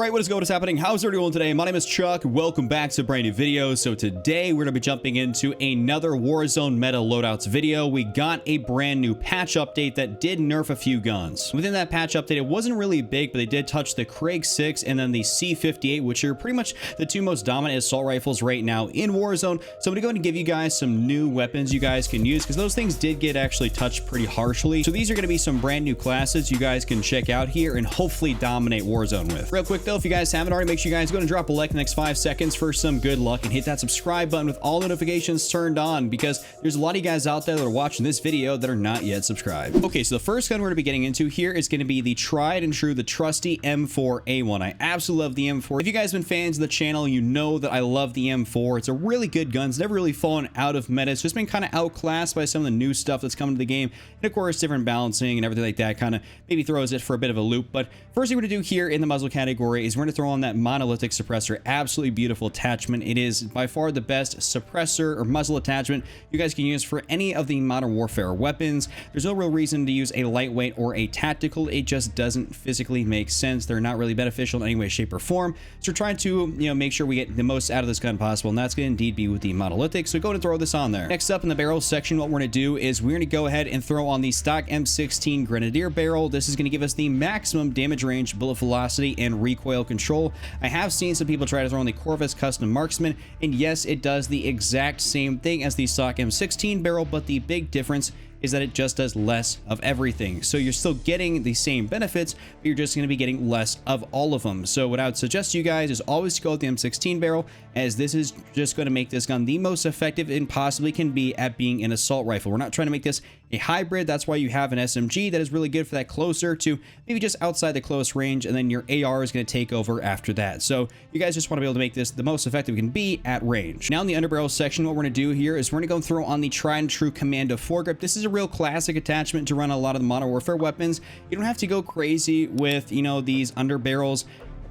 Alright, what is going on? What's happening? How's everyone today? My name is Chuck. Welcome back to a brand new video. So today we're going to be jumping into another Warzone meta loadouts video. We got a brand new patch update that did nerf a few guns. Within that patch update, it wasn't really big, but they did touch the Craig 6 and then the C58, which are pretty much the two most dominant assault rifles right now in Warzone. So I'm going to go ahead and give you guys some new weapons you guys can use because those things did get actually touched pretty harshly. So these are going to be some brand new classes you guys can check out here and hopefully dominate Warzone with. Real quick though, if you guys haven't already, make sure you guys go and drop a like in the next 5 seconds for some good luck and hit that subscribe button with all notifications turned on because there's a lot of you guys out there that are watching this video that are not yet subscribed. Okay, so the first gun we're going to be getting into here is going to be the tried and true, the trusty M4A1. I absolutely love the M4. If you guys have been fans of the channel, you know that I love the M4. It's a really good gun. It's never really fallen out of meta. It's just been kind of outclassed by some of the new stuff that's coming to the game. And of course, different balancing and everything like that kind of maybe throws it for a bit of a loop. But first thing we're going to do here in the muzzle category is we're going to throw on that monolithic suppressor. Absolutely beautiful attachment. It is by far the best suppressor or muzzle attachment you guys can use for any of the modern warfare weapons. There's no real reason to use a lightweight or a tactical. It just doesn't physically make sense. They're not really beneficial in any way, shape, or form. So we're trying to, make sure we get the most out of this gun possible, and that's going to indeed be with the monolithic. So go ahead and throw this on there. Next up in the barrel section, what we're going to do is we're going to go ahead and throw on the stock M16 Grenadier barrel. This is going to give us the maximum damage range, bullet velocity, and recoil control. I have seen some people try to throw on the Corvus Custom Marksman, and yes, it does the exact same thing as the stock M16 barrel, but the big difference is that it just does less of everything. So you're still getting the same benefits, but you're just going to be getting less of all of them. So what I would suggest to you guys is always to go with the M16 barrel, as this is just going to make this gun the most effective it possibly can be at being an assault rifle. We're not trying to make this a hybrid. That's why you have an SMG that is really good for that closer to maybe just outside the close range, and then your AR is going to take over after that. So you guys just want to be able to make this the most effective it can be at range. Now in the underbarrel section, what we're going to do here is we're going to go and throw on the tried and true Commando foregrip. This is a real classic attachment to run a lot of the modern warfare weapons. You don't have to go crazy with, these underbarrels.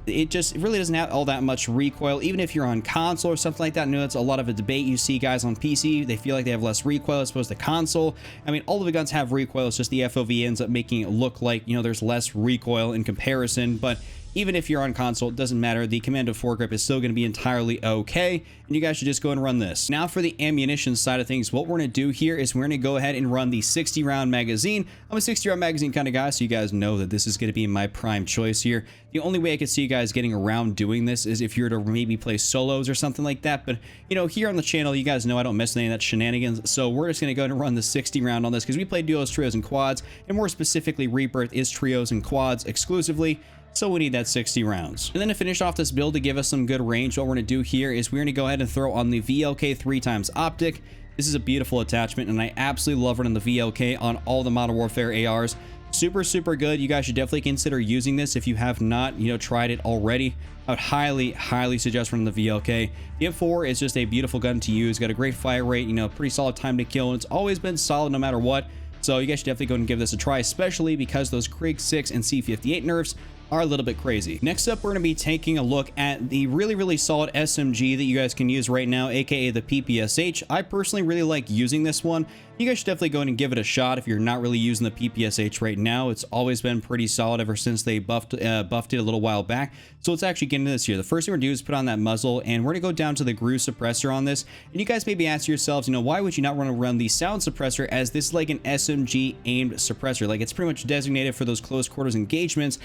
It really doesn't have all that much recoil, even if you're on console or something like that. I know that's a lot of a debate. You see guys on PC, they feel like they have less recoil as opposed to console. I mean, all of the guns have recoil. It's just the FOV ends up making it look like, there's less recoil in comparison. But even if you're on console, it doesn't matter. The Commando foregrip is still going to be entirely okay, and you guys should just go and run this. Now for the ammunition side of things, what we're going to do here is we're going to go ahead and run the 60-round magazine. I'm a 60-round magazine kind of guy, so you guys know that this is going to be my prime choice here. The only way I could see you guys getting around doing this is if you were to maybe play solos or something like that. But, here on the channel, you guys know I don't mess with any of that shenanigans, so we're just going to go ahead and run the 60-round on this because we play duos, trios, and quads, and more specifically, Rebirth is trios and quads exclusively. So we need that 60 rounds. And then to finish off this build to give us some good range, what we're going to do here is we're going to go ahead and throw on the VLK 3x OPTIC. This is a beautiful attachment, and I absolutely love running the VLK on all the Modern Warfare ARs. Super, super good. You guys should definitely consider using this if you have not, tried it already. I would highly, highly suggest running the VLK. The M4 is just a beautiful gun to use. Got a great fire rate, pretty solid time to kill, and it's always been solid no matter what. So you guys should definitely go and give this a try, especially because those Craig 6 and C58 nerfs are a little bit crazy. Next up, we're going to be taking a look at the really, really solid SMG that you guys can use right now, aka the PPSH. I personally really like using this one. You guys should definitely go and give it a shot if you're not really using the PPSH right now. It's always been pretty solid ever since they buffed it a little while back. So let's actually get into this here. The first thing we're going to do is put on that muzzle, and we're going to go down to the GRU suppressor on this. And you guys maybe ask yourselves, why would you not want to run the sound suppressor, as this is like an SMG aimed suppressor? Like, it's pretty much designated for those close quarters engagements.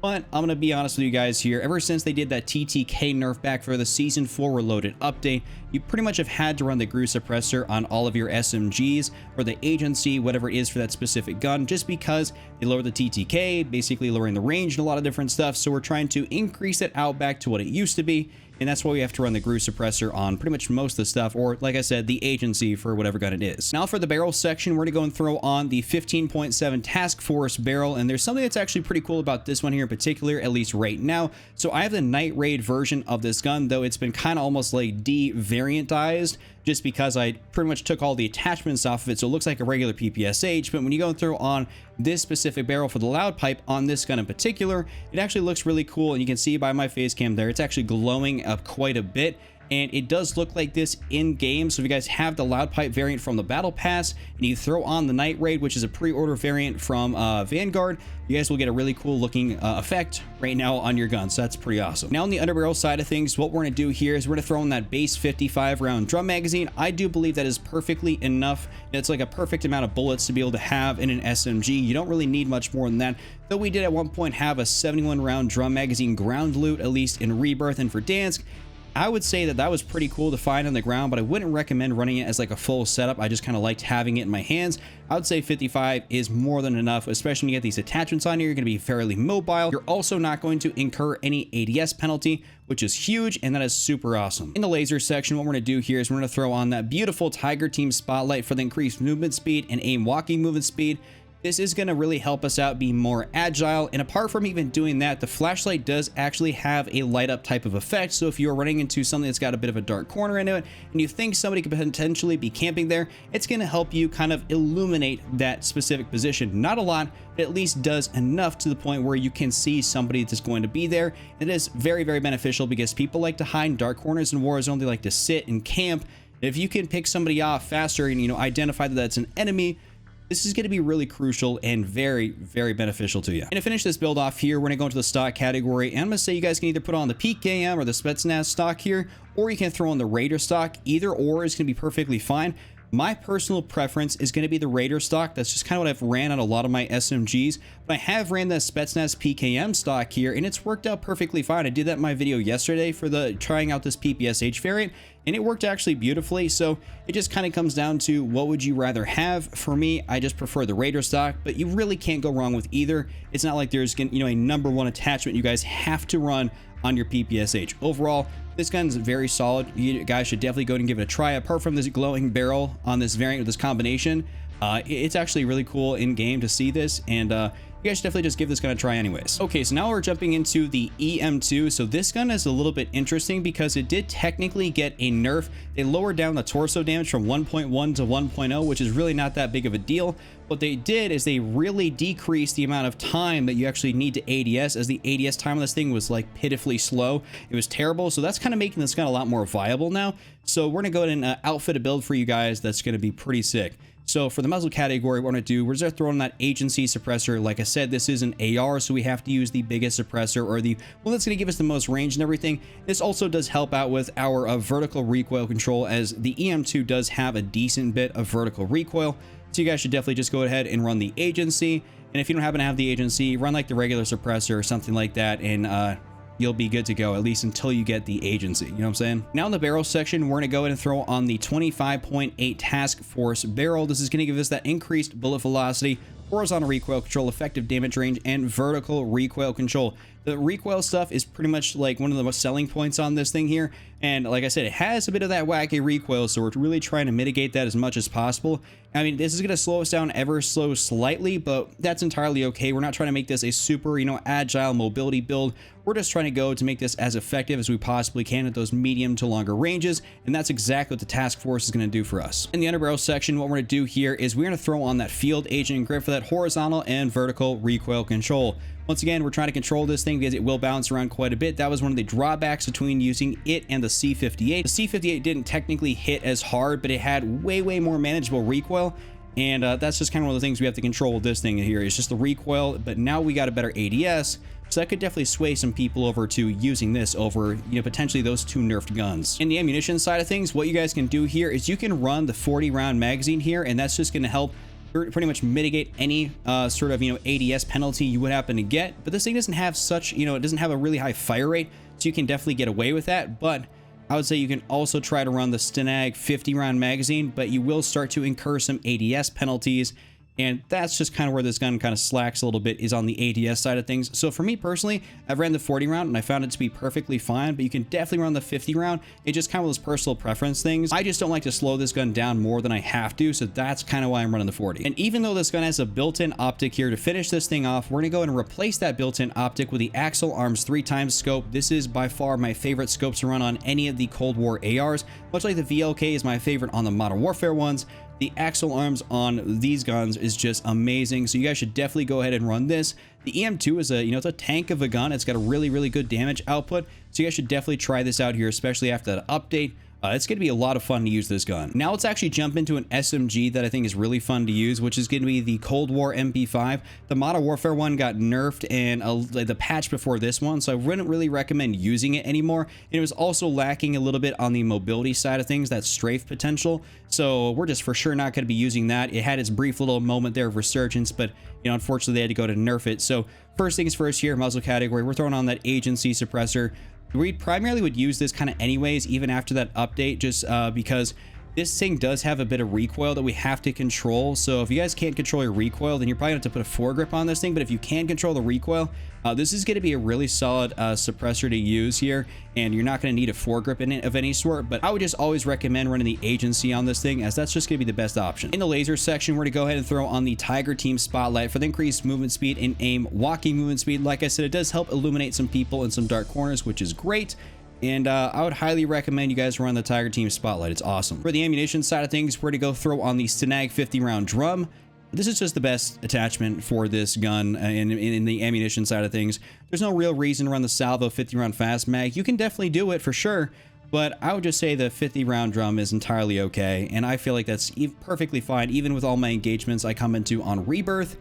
But I'm going to be honest with you guys here. Ever since they did that TTK nerf back for the Season 4 Reloaded update, you pretty much have had to run the GRU suppressor on all of your SMGs or the agency, whatever it is for that specific gun, just because they lower the TTK, basically lowering the range and a lot of different stuff. So we're trying to increase it out back to what it used to be. And that's why we have to run the GRU suppressor on pretty much most of the stuff, or like I said, the agency for whatever gun it is. Now for the barrel section, we're going to go and throw on the 15.7 Task Force barrel. And there's something that's actually pretty cool about this one here in particular, at least right now. So I have the Night Raid version of this gun, though it's been kind of almost like de-variantized, just because I pretty much took all the attachments off of it, so it looks like a regular PPSH. But when you go and throw on this specific barrel for the loud pipe on this gun in particular, it actually looks really cool, and you can see by my face cam there, it's actually glowing up quite a bit. and it does look like this in game. So if you guys have the loud pipe variant from the battle pass and you throw on the night raid, which is a pre-order variant from Vanguard, you guys will get a really cool looking effect right now on your gun. So that's pretty awesome. Now on the underbarrel side of things, what we're going to do here is we're going to throw in that base 55 round drum magazine. I do believe that is perfectly enough. It's like a perfect amount of bullets to be able to have in an SMG. You don't really need much more than that, though we did at one point have a 71 round drum magazine ground loot, at least in Rebirth and Verdansk. I would say that that was pretty cool to find on the ground, but I wouldn't recommend running it as like a full setup. I just kind of liked having it in my hands. I would say 55 is more than enough, especially when you get these attachments on here. You're going to be fairly mobile. You're also not going to incur any ADS penalty, which is huge, and that is super awesome. In the laser section, what we're going to do here is we're going to throw on that beautiful Tiger Team Spotlight for the increased movement speed and aim walking movement speed. This is going to really help us out be more agile, and apart from even doing that, the flashlight does actually have a light up type of effect. So if you're running into something that's got a bit of a dark corner into it and you think somebody could potentially be camping there, it's going to help you kind of illuminate that specific position. Not a lot, but at least does enough to the point where you can see somebody that's going to be there. It is very, very beneficial because people like to hide in dark corners in Warzone. They like to sit and camp. If you can pick somebody off faster and, you know, identify that that's an enemy, this is going to be really crucial and very, very beneficial to you. And to finish this build off here, we're going to go into the stock category, and I'm going to say you guys can either put on the PKM or the Spetsnaz stock here, or you can throw on the Raider stock. Either or is going to be perfectly fine. My personal preference is going to be the Raider stock. That's just kind of what I've ran on a lot of my SMGs, but I have ran the Spetsnaz PKM stock here, and it's worked out perfectly fine. I did that in my video yesterday for the trying out this PPSH variant, and it worked actually beautifully. So it just kind of comes down to what would you rather have. For me, I just prefer the Raider stock, but you really can't go wrong with either. It's not like there's, you know, a #1 attachment you guys have to run on your PPSH. Overall, this gun's very solid. You guys should definitely go and give it a try. Apart from this glowing barrel on this variant with this combination, it's actually really cool in game to see this, and you guys should definitely just give this gun a try anyways. Okay, so now we're jumping into the EM2. So this gun is a little bit interesting because it did technically get a nerf. They lowered down the torso damage from 1.1 to 1.0, which is really not that big of a deal. What they did is they really decreased the amount of time that you actually need to ADS, as the ADS time on this thing was like pitifully slow. It was terrible. So that's kind of making this gun a lot more viable now. So we're going to go ahead and outfit a build for you guys that's going to be pretty sick. So for the muzzle category, what we're going to do, we're just throwing that agency suppressor. Like I said, this is an AR, so we have to use the biggest suppressor, or the one that's going to give us the most range and everything. This also does help out with our vertical recoil control, as the EM2 does have a decent bit of vertical recoil. So you guys should definitely just go ahead and run the agency. And if you don't happen to have the agency, run like the regular suppressor or something like that, and you'll be good to go, at least until you get the agency. You know what I'm saying? Now in the barrel section, we're going to go ahead and throw on the 25.8 Task Force barrel. This is going to give us that increased bullet velocity, horizontal recoil control, effective damage range, and vertical recoil control. The recoil stuff is pretty much like one of the most selling points on this thing here. And like I said, it has a bit of that wacky recoil, so we're really trying to mitigate that as much as possible. I mean, this is going to slow us down ever so slightly, but that's entirely okay. We're not trying to make this a super, you know, agile mobility build. We're just trying to go to make this as effective as we possibly can at those medium to longer ranges, and that's exactly what the Task Force is going to do for us. In the underbarrel section, what we're going to do here is we're going to throw on that Field Agent Grip for that horizontal and vertical recoil control. Once again, we're trying to control this thing because it will bounce around quite a bit. That was one of the drawbacks between using it and the C58. The C58 didn't technically hit as hard, but it had way more manageable recoil. And that's just kind of one of the things we have to control with this thing here. It's just the recoil, but now we got a better ADS. So that could definitely sway some people over to using this over, you know, potentially those two nerfed guns. In the ammunition side of things, what you guys can do here is you can run the 40 round magazine here, and that's just going to help pretty much mitigate any sort of, you know, ADS penalty you would happen to get. But this thing doesn't have such, you know, it doesn't have a really high fire rate, so you can definitely get away with that. But I would say you can also try to run the Stenag 50 round magazine, but you will start to incur some ADS penalties. And that's just kind of where this gun kind of slacks a little bit, is on the ADS side of things. So for me personally, I've ran the 40 round and I found it to be perfectly fine, but you can definitely run the 50 round. It's just kind of those personal preference things. I just don't like to slow this gun down more than I have to, so that's kind of why I'm running the 40. And even though this gun has a built-in optic here, to finish this thing off, we're gonna go and replace that built-in optic with the Axle Arms 3x scope. This is by far my favorite scope to run on any of the Cold War ARs, much like the VLK is my favorite on the Modern Warfare ones. The axle arms on these guns is just amazing, so you guys should definitely go ahead and run this. The EM2 is a, it's a tank of a gun. It's got a really good damage output, so you guys should definitely try this out here, especially after that update. It's going to be a lot of fun to use this gun. Now let's actually jump into an SMG that I think is really fun to use, which is going to be the Cold War MP5. The Modern Warfare one got nerfed and the patch before this one, so I wouldn't really recommend using it anymore. And it was also lacking a little bit on the mobility side of things, that strafe potential. So we're just for sure not going to be using that. It had its brief little moment there of resurgence, but unfortunately they had to go to nerf it. So first things first here, muzzle category, we're throwing on that agency suppressor. We primarily would use this kind of anyways, even after that update, just because this thing does have a bit of recoil that we have to control. So if you guys can't control your recoil, then you're probably going to have to put a foregrip on this thing. But if you can control the recoil, this is going to be a really solid suppressor to use here, and you're not going to need a foregrip in it of any sort. But I would just always recommend running the agency on this thing, as that's just going to be the best option. In the laser section, we're going to go ahead and throw on the Tiger Team Spotlight for the increased movement speed and aim walking movement speed. Like I said, it does help illuminate some people in some dark corners, which is great. And I would highly recommend you guys run the Tiger Team Spotlight. It's awesome. For the ammunition side of things, we're going to go throw on the Stanag 50 round drum. This is just the best attachment for this gun in the ammunition side of things. There's no real reason to run the Salvo 50 round fast mag. You can definitely do it for sure, but I would just say the 50 round drum is entirely okay. And I feel like that's perfectly fine. Even with all my engagements I come into on Rebirth,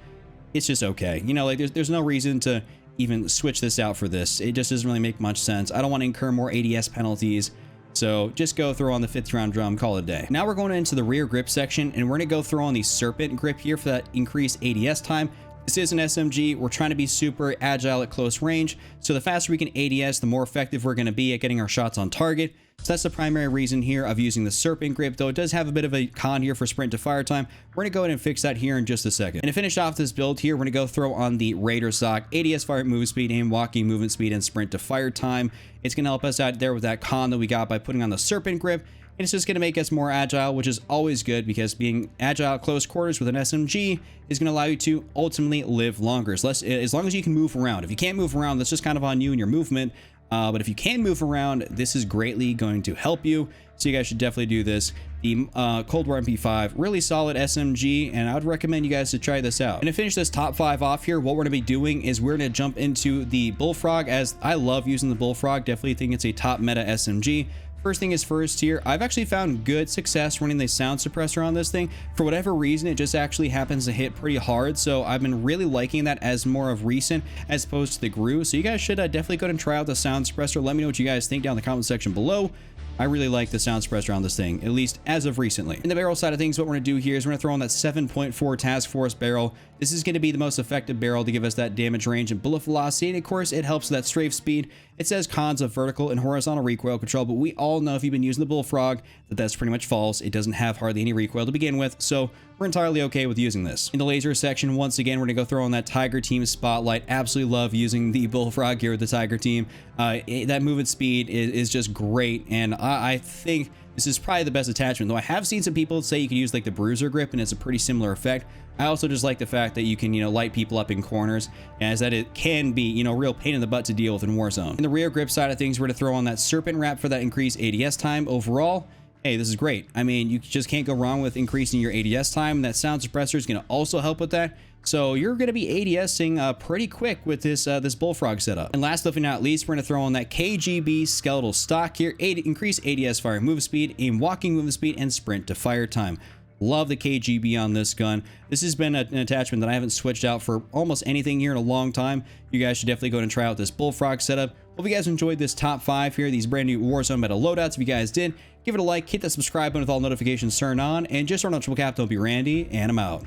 it's just okay. Like there's no reason to even switch this out for this. It just doesn't really make much sense. I don't want to incur more ADS penalties, so just go throw on the 50 round drum, call it a day. Now we're going into the rear grip section, and we're going to go throw on the Serpent grip here for that increased ADS time. This is an SMG. We're trying to be super agile at close range, so the faster we can ADS, the more effective we're going to be at getting our shots on target. So that's the primary reason here of using the Serpent grip, though it does have a bit of a con here for sprint to fire time. We're going to go ahead and fix that here in just a second. And to finish off this build here, we're going to go throw on the Raider stock, ADS fire move speed, aim walking movement speed, and sprint to fire time. It's going to help us out there with that con that we got by putting on the Serpent grip. And it's just going to make us more agile, which is always good, because being agile at close quarters with an SMG is going to allow you to ultimately live longer. As long as you can move around. If you can't move around, that's just kind of on you and your movement. But if you can move around, this is greatly going to help you. So you guys should definitely do this. The Cold War MP5, really solid SMG, and I would recommend you guys to try this out. And to finish this top 5 off here, what we're going to be doing is we're going to jump into the Bullfrog, as I love using the Bullfrog. Definitely think it's a top meta SMG. First thing is first here, I've actually found good success running the sound suppressor on this thing. For whatever reason, it just actually happens to hit pretty hard, so I've been really liking that as more of recent as opposed to the GRU. So you guys should definitely go ahead and try out the sound suppressor. Let me know what you guys think down in the comment section below. I really like the sound suppressor on this thing, at least as of recently. In the barrel side of things, what we're going to do here is we're going to throw on that 7.4 Task Force barrel. This is going to be the most effective barrel to give us that damage range and bullet velocity, and of course it helps with that strafe speed. It says cons of vertical and horizontal recoil control, but we all know if you've been using the Bullfrog that that's pretty much false. It doesn't have hardly any recoil to begin with, so we're entirely okay with using this. In the laser section, once again, we're going to go throw on that Tiger Team Spotlight. Absolutely love using the Bullfrog here with the Tiger Team. That movement speed is just great, and I think this is probably the best attachment, though I have seen some people say you can use like the Bruiser grip and it's a pretty similar effect. I also just like the fact that you can, light people up in corners, as that it can be, real pain in the butt to deal with in Warzone. In the rear grip side of things, we're going to throw on that Serpent wrap for that increased ADS time. Overall, hey, this is great. I mean, you just can't go wrong with increasing your ADS time, and that sound suppressor is going to also help with that. So you're going to be ADSing pretty quick with this Bullfrog setup. And last but not least, we're going to throw on that KGB skeletal stock here. Increase ADS fire move speed, aim walking movement speed, and sprint to fire time. Love the KGB on this gun. This has been an attachment that I haven't switched out for almost anything here in a long time. You guys should definitely go and try out this Bullfrog setup. Hope you guys enjoyed this top 5 here, these brand new Warzone meta loadouts. If you guys did, give it a like, hit that subscribe button with all notifications turned on, and just our notable cap, don't be Randy, and I'm out.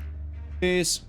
Peace.